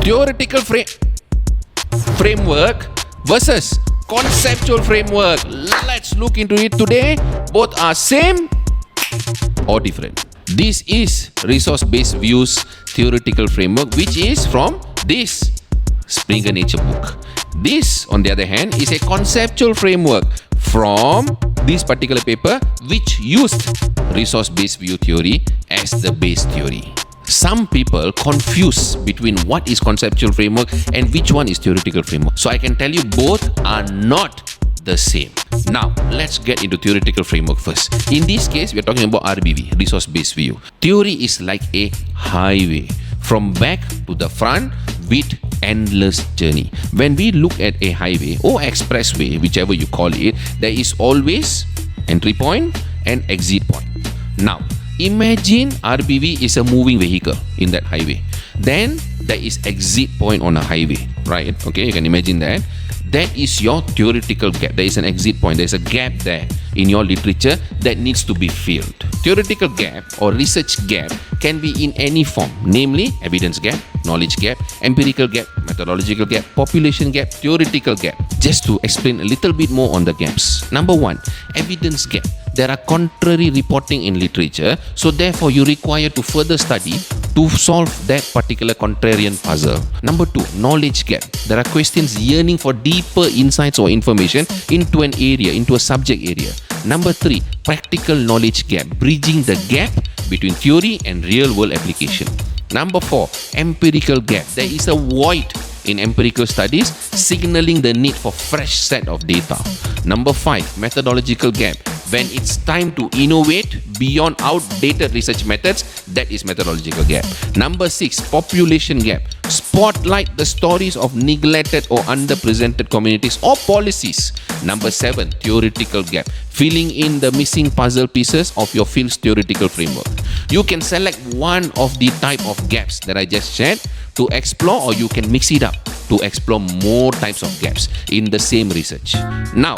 Theoretical framework versus conceptual framework. Let's look into it today. Both are same or different. This is resource-based views theoretical framework, which is from this Springer Nature book. This, on the other hand, is a conceptual framework from this particular paper, which used resource-based view theory as the base theory. Some people confuse between what is conceptual framework and which one is theoretical framework. So I can tell you both are not the same. Now, let's get into theoretical framework first. In this case, we are talking about RBV, resource-based view. Theory is like a highway from back to the front with endless journey. When we look at a highway or expressway, whichever you call it, there is always entry point and exit point. Now, imagine RBV is a moving vehicle in that highway. Then there is exit point on a highway, right? Okay, you can imagine that. That is your theoretical gap. There is an exit point. There is a gap there in your literature that needs to be filled. Theoretical gap or research gap can be in any form, namely evidence gap, knowledge gap, empirical gap, methodological gap, population gap, theoretical gap. Just to explain a little bit more on the gaps. Number one, evidence gap. There are contrary reporting in literature, so therefore you require to further study to solve that particular contrarian puzzle. Number two, knowledge gap. There are questions yearning for deeper insights or information into an area, into a subject area. Number three, practical knowledge gap, bridging the gap between theory and real world application. Number four, empirical gap. There is a void in empirical studies, signaling the need for fresh set of data. Number five, methodological gap. When it's time to innovate beyond outdated research methods, that is methodological gap. Number six, population gap. Spotlight the stories of neglected or underrepresented communities or policies. Number seven, theoretical gap. Filling in the missing puzzle pieces of your field's theoretical framework. You can select one of the type of gaps that I just shared to explore, or you can mix it up to explore more types of gaps in the same research. Now,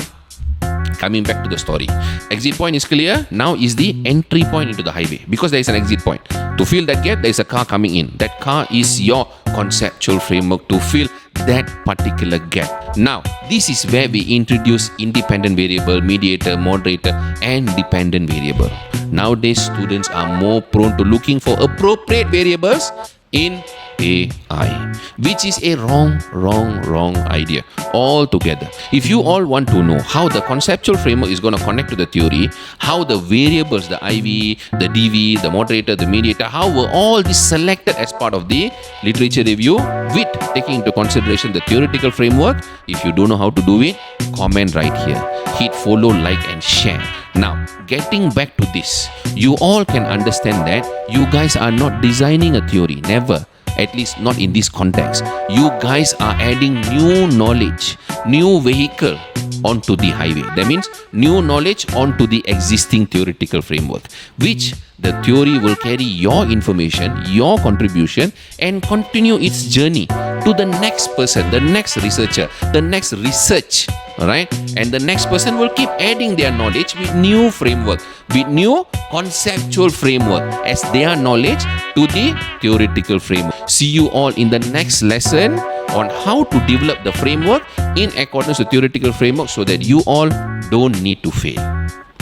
coming back to the story. Exit point is clear. Now is the entry point into the highway, because there is an exit point. To fill that gap, there is a car coming in. That car is your conceptual framework to fill that particular gap. Now, this is where we introduce independent variable, mediator, moderator, and dependent variable. Nowadays, students are more prone to looking for appropriate variables in AI, which is a wrong idea altogether. If you all want to know how the conceptual framework is going to connect to the theory, how the variables, the IV, the DV, the moderator, the mediator, how were all these selected as part of the literature review with taking into consideration the theoretical framework, if you don't know how to do it, comment right here. Hit follow, like, and share. Now, getting back to this, you all can understand that you guys are not designing a theory, never. At least not in this context. You guys are adding new knowledge, new vehicle onto the highway. That means new knowledge onto the existing theoretical framework, which the theory will carry your information, your contribution, and continue its journey to the next person, the next researcher, the next research. Alright, and the next person will keep adding their knowledge with new framework, with new conceptual framework as their knowledge to the theoretical framework. See you all in the next lesson on how to develop the framework in accordance with theoretical framework so that you all don't need to fail.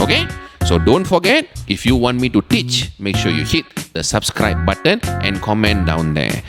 Okay? So don't forget, if you want me to teach, make sure you hit the subscribe button and comment down there.